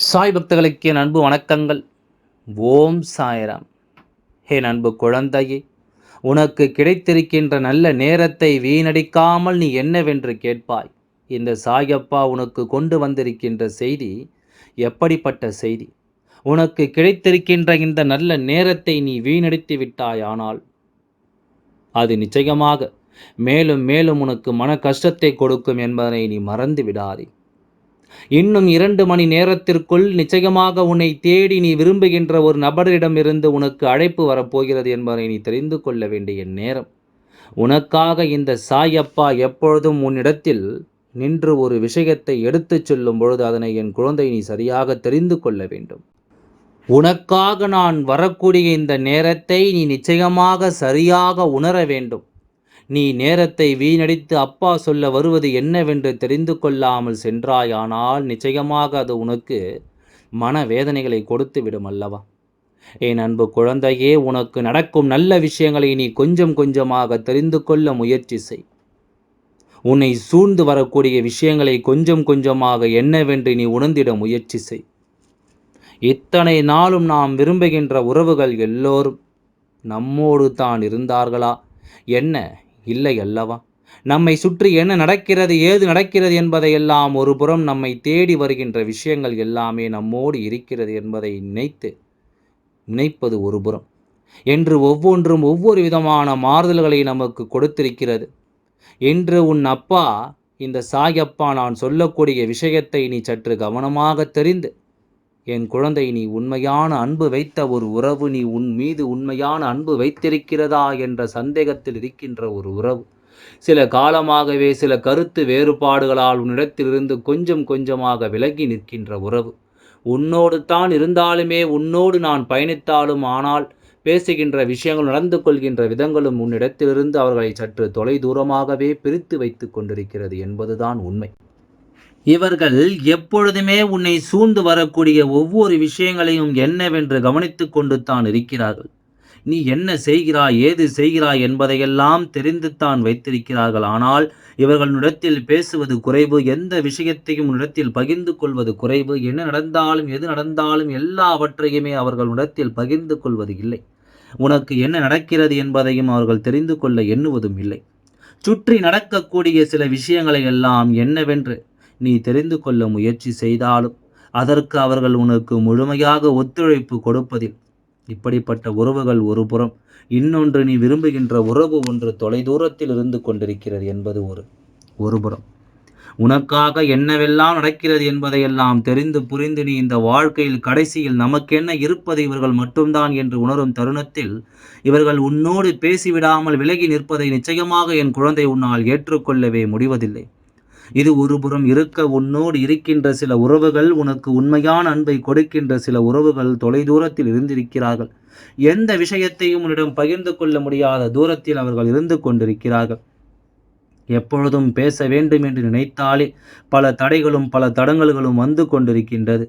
சாய் பக்தர்களுக்கு என் அன்பு வணக்கங்கள். ஓம் சாய்ராம். என் அன்பு குழந்தையே, உனக்கு கிடைத்திருக்கின்ற நல்ல நேரத்தை வீணடிக்காமல் நீ என்னவென்று கேட்பாய். இந்த சாயப்பா உனக்கு கொண்டு வந்திருக்கின்ற செய்தி எப்படிப்பட்ட செய்தி? உனக்கு கிடைத்திருக்கின்ற இந்த நல்ல நேரத்தை நீ வீணடித்து விட்டாயானால் அது நிச்சயமாக மேலும் மேலும் உனக்கு மன கஷ்டத்தை கொடுக்கும் என்பதனை நீ மறந்து விடாதே. இன்னும் 2 மணி நேரத்திற்குள் நிச்சயமாக உன்னை தேடி நீ விரும்புகின்ற ஒரு நபரிடமிருந்து உனக்கு அழைப்பு வரப்போகிறது என்பதை நீ தெரிந்து கொள்ள வேண்டிய நேரம். உனக்காக இந்த சாயப்பா எப்பொழுதும் உன்னிடத்தில் நின்று ஒரு விஷயத்தை எடுத்துச் சொல்லும் பொழுது அதனை என் குழந்தை நீ சரியாக தெரிந்து கொள்ள வேண்டும். உனக்காக நான் வரக்கூடிய இந்த நேரத்தை நீ நிச்சயமாக சரியாக உணர வேண்டும். நீ நேரத்தை வீணடித்து அப்பா சொல்ல வருவது என்னவென்று தெரிந்து கொள்ளாமல் சென்றாயானால் நிச்சயமாக அது உனக்கு மனவேதனைகளை கொடுத்து விடும் அல்லவா? என் அன்பு குழந்தையே, உனக்கு நடக்கும் நல்ல விஷயங்களை நீ கொஞ்சம் கொஞ்சமாக தெரிந்து கொள்ள முயற்சி செய். உன்னை சூழ்ந்து வரக்கூடிய விஷயங்களை கொஞ்சம் கொஞ்சமாக என்னவென்று நீ உணர்ந்திட முயற்சி செய். இத்தனை நாளும் நாம் விரும்புகின்ற உறவுகள் எல்லோரும் நம்மோடு தான் இருந்தார்களா என்ன? இல்லை அல்லவா? நம்மை சுற்றி என்ன நடக்கிறது, ஏது நடக்கிறது என்பதையெல்லாம் ஒரு புறம் நம்மை தேடி வருகின்ற விஷயங்கள் எல்லாமே நம்மோடு இருக்கிறது என்பதை நினைப்பது ஒரு புறம் என்று ஒவ்வொன்றும் ஒவ்வொரு விதமான மாறுதல்களை நமக்கு கொடுத்திருக்கிறது. என்று உன் அப்பா இந்த சாயப்பா நான் சொல்லக்கூடிய விஷயத்தை நீ சற்று கவனமாக தெரிந்து, என் குழந்தை, நீ உண்மையான அன்பு வைத்த ஒரு உறவு, நீ உன் மீது உண்மையான அன்பு வைத்திருக்கிறதா என்ற சந்தேகத்தில் இருக்கின்ற ஒரு உறவு, சில காலமாகவே சில கருத்து வேறுபாடுகளால் உன்னிடத்திலிருந்து கொஞ்சம் கொஞ்சமாக விலகி நிற்கின்ற உறவு, உன்னோடு தான் இருந்தாலுமே உன்னோடு நான் பயணித்தாலும் ஆனால் பேசுகின்ற விஷயங்கள் நடந்து கொள்கின்ற விதங்களும் உன்னிடத்திலிருந்து அவர்களை சற்று தொலை தூரமாகவே பிரித்து வைத்து கொண்டிருக்கிறது என்பதுதான் உண்மை. இவர்கள் எப்பொழுதுமே உன்னை சூழ்ந்து வரக்கூடிய ஒவ்வொரு விஷயங்களையும் என்னவென்று கவனித்து கொண்டு தான் இருக்கிறார்கள். நீ என்ன செய்கிறாய், ஏது செய்கிறாய் என்பதையெல்லாம் தெரிந்து தான் வைத்திருக்கிறார்கள். ஆனால் இவர்களிடத்தில் பேசுவது குறைவு, எந்த விஷயத்தையும் உன்னிடத்தில் பகிர்ந்து கொள்வது குறைவு. என்ன நடந்தாலும் எது நடந்தாலும் எல்லாவற்றையுமே அவர்களிடத்தில் பகிர்ந்து கொள்வது இல்லை. உனக்கு என்ன நடக்கிறது என்பதையும் அவர்கள் தெரிந்து கொள்ள எண்ணுவதும் இல்லை. சுற்றி நடக்கக்கூடிய சில விஷயங்களை எல்லாம் என்னவென்று நீ தெரிந்து கொள்ள முயற்சி செய்தாலும் அதற்கு அவர்கள் உனக்கு முழுமையாக ஒத்துழைப்பு கொடுப்பதில் இப்படிப்பட்ட உறவுகள் ஒரு புறம், இன்னொன்று நீ விரும்புகின்ற உறவு ஒன்று தொலைதூரத்தில் இருந்து கொண்டிருக்கிறது என்பது ஒரு புறம். உனக்காக என்னவெல்லாம் நடக்கிறது என்பதையெல்லாம் தெரிந்து புரிந்து நீ இந்த வாழ்க்கையில் கடைசியில் நமக்கென்ன இருப்பது இவர்கள் மட்டும்தான் என்று உணரும் தருணத்தில் இவர்கள் உன்னோடு பேசிவிடாமல் விலகி நிற்பதை நிச்சயமாக என் குழந்தை உன்னால் ஏற்றுக்கொள்ளவே முடிவதில்லை. இது ஒருபுறம் இருக்க, உன்னோடு இருக்கின்ற சில உறவுகள், உனக்கு உண்மையான அன்பை கொடுக்கின்ற சில உறவுகள் தொலைதூரத்தில் இருந்திருக்கிறார்கள். எந்த விஷயத்தையும் உன்னிடம் பகிர்ந்து கொள்ள முடியாத தூரத்தில் அவர்கள் இருந்து கொண்டிருக்கிறார்கள். எப்பொழுதும் பேச வேண்டும் என்று நினைத்தாலே பல தடைகளும் பல தடங்கல்களும் வந்து கொண்டிருக்கின்றது.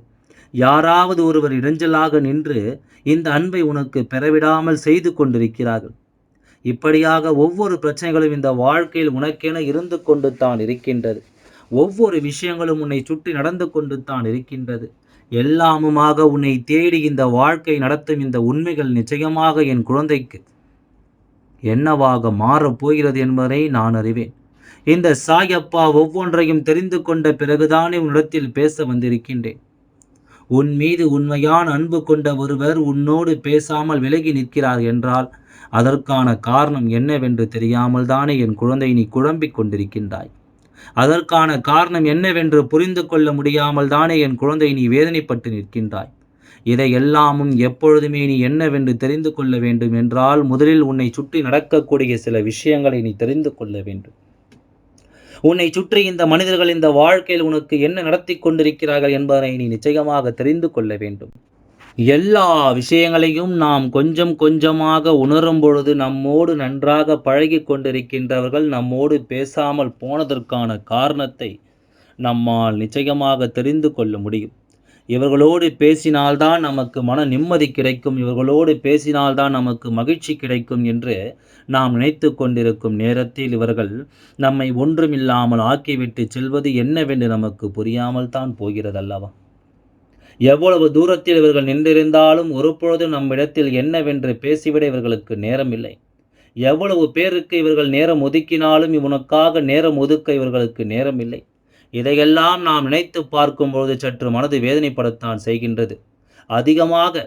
யாராவது ஒருவர் இடைஞ்சலாக நின்று இந்த அன்பை உனக்கு பெறவிடாமல் செய்து கொண்டிருக்கிறார்கள். இப்படியாக ஒவ்வொரு பிரச்சனைகளும் இந்த வாழ்க்கையில் உனக்கென இருந்து கொண்டு தான் இருக்கின்றது. ஒவ்வொரு விஷயங்களும் உன்னை சுற்றி நடந்து கொண்டு தான் இருக்கின்றது. எல்லாமுமாக உன்னை தேடி இந்த வாழ்க்கை நடத்தும் இந்த உண்மைகள் நிச்சயமாக என் குழந்தைக்கு என்னவாக மாறப் போகிறது என்பதை நான் அறிவேன். இந்த சாயப்பா ஒவ்வொன்றையும் தெரிந்து கொண்ட பிறகுதானே உன்னிடத்தில் பேச வந்திருக்கின்றேன். உன் மீது உண்மையான அன்பு கொண்ட ஒருவர் உன்னோடு பேசாமல் விலகி நிற்கிறார் என்றால் அதற்கான காரணம் என்னவென்று தெரியாமல் தானே என் குழந்தை நீ குழம்பிக் கொண்டிருக்கின்றாய். அதற்கான காரணம் என்னவென்று புரிந்து கொள்ள முடியாமல் தானே என் குழந்தை நீ வேதனைப்பட்டு நிற்கின்றாய். இதை எல்லாமும் எப்பொழுதுமே நீ என்னவென்று தெரிந்து கொள்ள வேண்டும் என்றால் முதலில் உன்னை சுற்றி நடக்கக்கூடிய சில விஷயங்களை நீ தெரிந்து கொள்ள வேண்டும். உன்னை சுற்றி இந்த மனிதர்கள் இந்த வாழ்க்கையில் உனக்கு என்ன நடத்தி கொண்டிருக்கிறார்கள் என்பதை நீ நிச்சயமாக தெரிந்து கொள்ள வேண்டும். எல்லா விஷயங்களையும் நாம் கொஞ்சம் கொஞ்சமாக உணரும் பொழுது நம்மோடு நன்றாக பழகி கொண்டிருக்கின்றவர்கள் நம்மோடு பேசாமல் போனதற்கான காரணத்தை நம்மால் நிச்சயமாக தெரிந்து கொள்ள முடியும். இவர்களோடு பேசினால்தான் நமக்கு மன நிம்மதி கிடைக்கும், இவர்களோடு பேசினால்தான் நமக்கு மகிழ்ச்சி கிடைக்கும் என்று நாம் நினைத்து கொண்டிருக்கும் நேரத்தில் இவர்கள் நம்மை ஒன்றுமில்லாமல் ஆக்கிவிட்டு செல்வது என்னவென்று நமக்கு புரியாமல் தான் போகிறதல்லவா? எவ்வளவு தூரத்தில் இவர்கள் நின்றிருந்தாலும் ஒருபொழுதும் நம்மிடத்தில் என்னவென்று பேசிவிட இவர்களுக்கு நேரமில்லை. எவ்வளவு பேருக்கு இவர்கள் நேரம் ஒதுக்கினாலும் இவனுக்காக நேரம் ஒதுக்க இவர்களுக்கு நேரமில்லை. இதையெல்லாம் நாம் நினைத்து பார்க்கும்பொழுது சற்று மனது வேதனைப்படத்தான் செய்கின்றது. அதிகமாக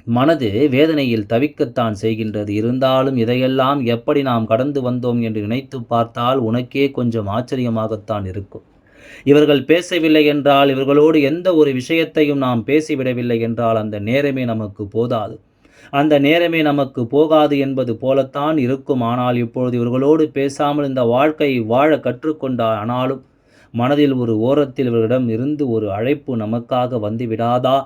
மனது வேதனையில் தவிக்கத்தான் செய்கின்றது. இருந்தாலும் இதையெல்லாம் எப்படி நாம் கடந்து வந்தோம் என்று நினைத்து பார்த்தால் உனக்கே கொஞ்சம் ஆச்சரியமாகத்தான் இருக்கும். இவர்கள் பேசவில்லை என்றால், இவர்களோடு எந்த ஒரு விஷயத்தையும் நாம் பேசிவிடவில்லை என்றால் அந்த நேரமே நமக்கு போதாது. அந்த நேரமே நமக்கு போகாது என்பது போலத்தான் இருக்கும். ஆனால் இப்பொழுது இவர்களோடு பேசாமல் இந்த வாழ்க்கையை வாழ கற்றுக்கொண்டால், ஆனாலும் மனதில் ஒரு ஓரத்தில் இவர்களிடம் இருந்து ஒரு அழைப்பு நமக்காக வந்துவிடாதா?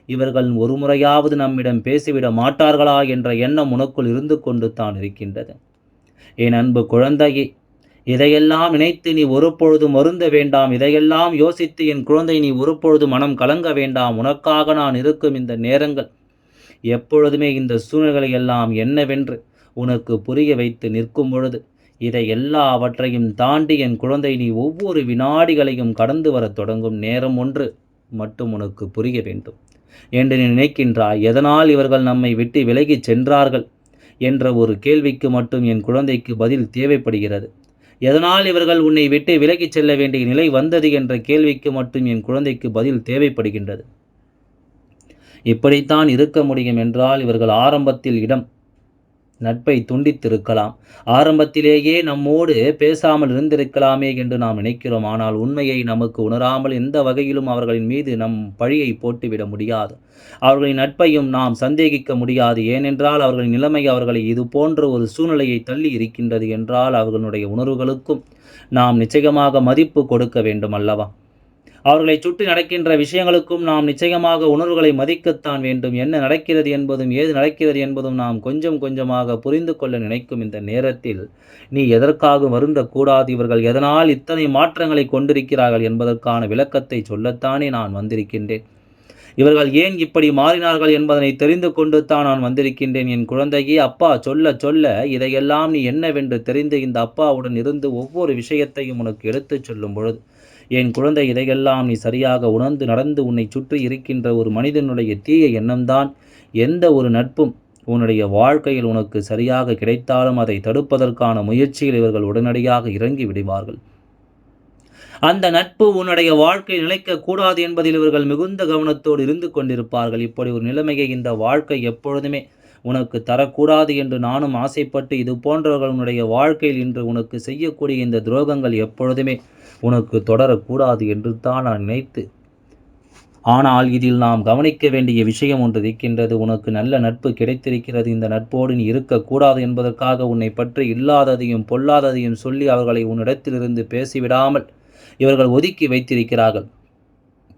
இவர்கள் ஒரு முறையாவது நம்மிடம் பேசிவிட மாட்டார்களா என்ற எண்ணம் உனக்குள் இருந்து கொண்டு தான் இருக்கின்றது. என் அன்பு குழந்தையே, இதையெல்லாம் நினைத்து நீ ஒருபொழுதும் வருந்த வேண்டாம். இதையெல்லாம் யோசித்து என் குழந்தை நீ ஒருபொழுது மனம் கலங்க வேண்டாம். உனக்காக நான் இருக்கும் இந்த நேரங்கள் எப்பொழுதுமே இந்த சூழ்நிலைகளை எல்லாம் என்னவென்று உனக்கு புரிய வைத்து நிற்கும் பொழுது, இதை எல்லாவற்றையும் தாண்டி என் குழந்தை நீ ஒவ்வொரு வினாடிகளையும் கடந்து வரத் தொடங்கும் நேரம் ஒன்று மட்டும் உனக்கு புரிய வேண்டும் என்று நீ நினைக்கின்றாய். எதனால் இவர்கள் நம்மை விட்டு விலகிச் சென்றார்கள் என்ற ஒரு கேள்விக்கு மட்டும் என் குழந்தைக்கு பதில் தேவைப்படுகிறது. எதனால் இவர்கள் உன்னை விட்டு விலகிச் செல்ல வேண்டிய நிலை வந்தது என்ற கேள்விக்கு மட்டும் என் குழந்தைக்கு பதில் தேவைப்படுகின்றது. இப்படித்தான் இருக்க முடியும் என்றால் இவர்கள் ஆரம்பத்தில் நட்பை துண்டித்திருக்கலாம். ஆரம்பத்திலேயே நம்மோடு பேசாமல் இருந்திருக்கலாமே என்று நாம் நினைக்கிறோம். ஆனால் உண்மையை நமக்கு உணராமல் எந்த வகையிலும் அவர்களின் மீது நம் பழியை போட்டுவிட முடியாது. அவர்களின் நட்பையும் நாம் சந்தேகிக்க முடியாது. ஏனென்றால் அவர்களின் நிலைமை அவர்களை இது போன்ற ஒரு சூழ்நிலையை தள்ளி இருக்கின்றது என்றால் அவர்களுடைய உணர்வுகளுக்கும் நாம் நிச்சயமாக மதிப்பு கொடுக்க வேண்டும் அல்லவா? அவர்களை சுற்றி நடக்கின்ற விஷயங்களுக்கும் நாம் நிச்சயமாக உணர்வுகளை மதிக்கத்தான் வேண்டும். என்ன நடக்கிறது என்பதும் ஏது நடக்கிறது என்பதும் நாம் கொஞ்சம் கொஞ்சமாக புரிந்து கொள்ள நினைக்கும் இந்த நேரத்தில் நீ எதற்காக வருந்தக்கூடாது. இவர்கள் எதனால் இத்தனை மாற்றங்களை கொண்டிருக்கிறார்கள் என்பதற்கான விளக்கத்தை சொல்லத்தானே நான் வந்திருக்கின்றேன். இவர்கள் ஏன் இப்படி மாறினார்கள் என்பதனை தெரிந்து கொண்டு தான் நான் வந்திருக்கின்றேன். என் குழந்தையே, அப்பா சொல்ல சொல்ல இதையெல்லாம் நீ என்னவென்று தெரிந்து இந்த அப்பாவுடன் இருந்து ஒவ்வொரு விஷயத்தையும் உனக்கு எடுத்துச் சொல்லும் பொழுது, என் குழந்தை, இதையெல்லாம் நீ சரியாக உணர்ந்து நடந்து உன்னை சுற்றி இருக்கின்ற ஒரு மனிதனுடைய தீய எண்ணம்தான் எந்த ஒரு நட்பும் உன்னுடைய வாழ்க்கையில் உனக்கு சரியாக கிடைத்தாலும் அதை தடுப்பதற்கான முயற்சியில் இவர்கள் உடனடியாக இறங்கி விடுவார்கள். அந்த நட்பு உன்னுடைய வாழ்க்கை நிலைக்கக்கூடாது என்பதில் இவர்கள் மிகுந்த கவனத்தோடு இருந்து கொண்டிருப்பார்கள். இப்படி ஒரு நிலைமையை இந்த வாழ்க்கை எப்பொழுதுமே உனக்கு தரக்கூடாது என்று நானும் ஆசைப்பட்டு இது போன்றவர்கள் உன்னுடைய வாழ்க்கையில் இன்று உனக்கு செய்யக்கூடிய இந்த துரோகங்கள் எப்பொழுதுமே உனக்கு தொடரக்கூடாது என்று தான் நான் நினைத்து, ஆனால் இதில் நாம் கவனிக்க வேண்டிய விஷயம் ஒன்று இருக்கின்றது. உனக்கு நல்ல நட்பு கிடைத்திருக்கிறது. இந்த நட்போடு நீ இருக்கக்கூடாது என்பதற்காக உன்னை பற்றி இல்லாததையும் பொல்லாததையும் சொல்லி அவர்களை உன்னிடத்திலிருந்து பேசிவிடாமல் இவர்கள் ஒதுக்கி வைத்திருக்கிறார்கள்.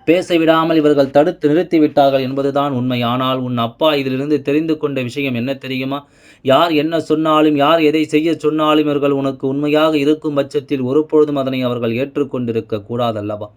பேசவிடாமல் இவர்கள் தடுத்து நிறுத்திவிட்டார்கள் என்பதுதான் உண்மை. ஆனால் உன் அப்பா இதிலிருந்து தெரிந்து கொண்ட விஷயம் என்ன தெரியுமா? யார் என்ன சொன்னாலும், யார் எதை செய்ய சொன்னாலும் இவர்கள் உனக்கு உண்மையாக இருக்கும் பட்சத்தில் ஒருபொழுதும் அதனை அவர்கள் ஏற்றுக்கொண்டிருக்க கூடாதல்லவா?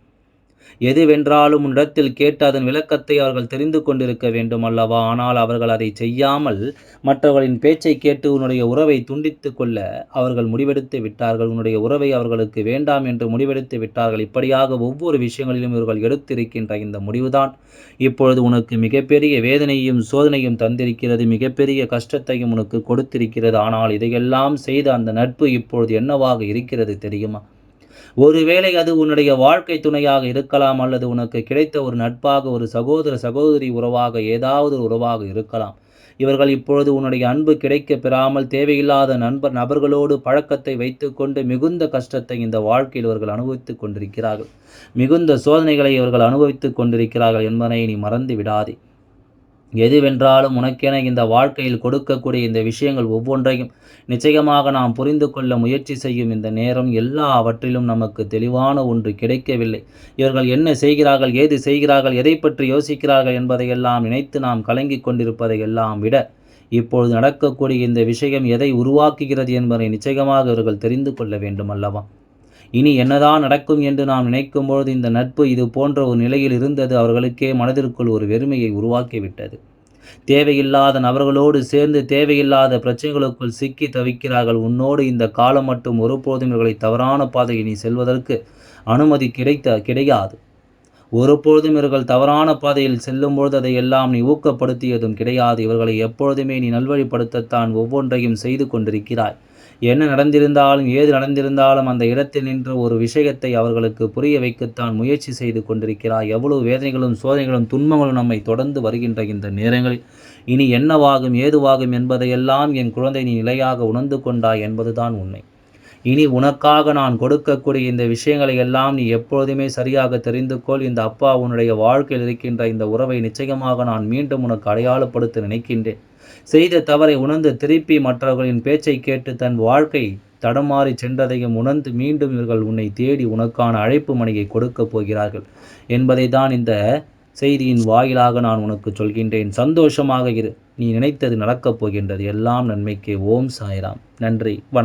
எதுவென்றாலும் உன்னிடத்தில் கேட்டு அதன் விளக்கத்தை அவர்கள் தெரிந்து கொண்டிருக்க வேண்டும் அல்லவா? ஆனால் அவர்கள் அதை செய்யாமல் மற்றவர்களின் பேச்சை கேட்டு உன்னுடைய உறவை துண்டித்து கொள்ள அவர்கள் முடிவெடுத்து விட்டார்கள். உன்னுடைய உறவை அவர்களுக்கு வேண்டாம் என்று முடிவெடுத்து விட்டார்கள். இப்படியாக ஒவ்வொரு விஷயங்களிலும் இவர்கள் எடுத்திருக்கின்ற இந்த முடிவுதான் இப்பொழுது உனக்கு மிகப்பெரிய வேதனையும் சோதனையும் தந்திருக்கிறது. மிகப்பெரிய கஷ்டத்தையும் உனக்கு கொடுத்திருக்கிறது. ஆனால் இதையெல்லாம் செய்த அந்த நட்பு இப்பொழுது என்னவாக இருக்கிறது தெரியுமா? ஒருவேளை அது உன்னுடைய வாழ்க்கை துணையாக இருக்கலாம், அல்லது உனக்கு கிடைத்த ஒரு நட்பாக, ஒரு சகோதர சகோதரி உறவாக, ஏதாவது ஒரு உறவாக இருக்கலாம். இவர்கள் இப்பொழுது உன்னுடைய அன்பு கிடைக்க பெறாமல் தேவையில்லாத நபர்களோடு பழக்கத்தை வைத்துக்கொண்டு மிகுந்த கஷ்டத்தை இந்த வாழ்க்கையில் இவர்கள் அனுபவித்துக் கொண்டிருக்கிறார்கள். மிகுந்த சோதனைகளை இவர்கள் அனுபவித்துக் கொண்டிருக்கிறார்கள் என்பதை நீ மறந்து விடாதே. எதுவென்றாலும் உனக்கென இந்த வாழ்க்கையில் கொடுக்கக்கூடிய இந்த விஷயங்கள் ஒவ்வொன்றையும் நிச்சயமாக நாம் புரிந்து கொள்ள முயற்சி செய்யும் இந்த நேரம் எல்லாவற்றிலும் நமக்கு தெளிவான ஒன்று கிடைக்கவில்லை. இவர்கள் என்ன செய்கிறார்கள், ஏது செய்கிறார்கள், எதை பற்றி யோசிக்கிறார்கள் என்பதையெல்லாம் நினைத்து நாம் கலங்கிக் கொண்டிருப்பதை எல்லாம் விட இப்பொழுது நடக்கக்கூடிய இந்த விஷயம் எதை உருவாக்குகிறது என்பதை நிச்சயமாக இவர்கள் தெரிந்து கொள்ள வேண்டும் அல்லவா? இனி என்னதான் நடக்கும் என்று நாம் நினைக்கும் பொழுது இந்த நட்பு இது போன்ற ஒரு நிலையில் இருந்தது அவர்களுக்கே மனதிற்குள் ஒரு வெறுமையை உருவாக்கிவிட்டது. தேவையில்லாத நபர்களோடு சேர்ந்து தேவையில்லாத பிரச்சனைகளுக்குள் சிக்கி தவிக்கிறார்கள். உன்னோடு இந்த காலம் மட்டும் ஒருபோதும் இவர்களை தவறான பாதையை நீ செல்வதற்கு அனுமதி கிடையாது. ஒருபொழுதும் இவர்கள் தவறான பாதையில் செல்லும்பொழுது அதையெல்லாம் நீ ஊக்கப்படுத்தியதும் கிடையாது. இவர்களை எப்பொழுதுமே நீ நல்வழிப்படுத்தத்தான் ஒவ்வொன்றையும் செய்து கொண்டிருக்கிறாய். என்ன நடந்திருந்தாலும் ஏது நடந்திருந்தாலும் அந்த இடத்தில் நின்று ஒரு விஷயத்தை அவர்களுக்கு புரிய வைக்கத்தான் முயற்சி செய்து கொண்டிருக்கிறாய். எவ்வளவு வேதனைகளும் சோதனைகளும் துன்பங்களும் நம்மை தொடர்ந்து வருகின்ற இந்த நேரங்களில் இனி என்னவாகும் ஏதுவாகும் என்பதையெல்லாம் என் குழந்தை நீ நிலையாக உணர்ந்து கொண்டாய் என்பதுதான் உண்மை. இனி உனக்காக நான் கொடுக்கக்கூடிய இந்த விஷயங்களை எல்லாம் நீ எப்பொழுதுமே சரியாக தெரிந்து கொள். இந்த அப்பா உன்னுடைய வாழ்க்கையில் இருக்கின்ற இந்த உறவை நிச்சயமாக நான் மீண்டும் உனக்கு அடையாளப்படுத்த நினைக்கின்றேன். செய்த தவறை உணர்ந்து திருப்பி மற்றவர்களின் பேச்சை கேட்டு தன் வாழ்க்கை தடமாறி சென்றதையும் உணர்ந்து மீண்டும் இவர்கள் உன்னை தேடி உனக்கான அழைப்பு மணியை கொடுக்கப் போகிறார்கள் என்பதை தான் இந்த செய்தியின் வாயிலாக நான் உனக்கு சொல்கின்றேன். சந்தோஷமாக இரு. நீ நினைத்தது நடக்கப் போகின்றது. எல்லாம் நன்மைக்கே. ஓம் சாய்ராம். நன்றி. வணக்கம்.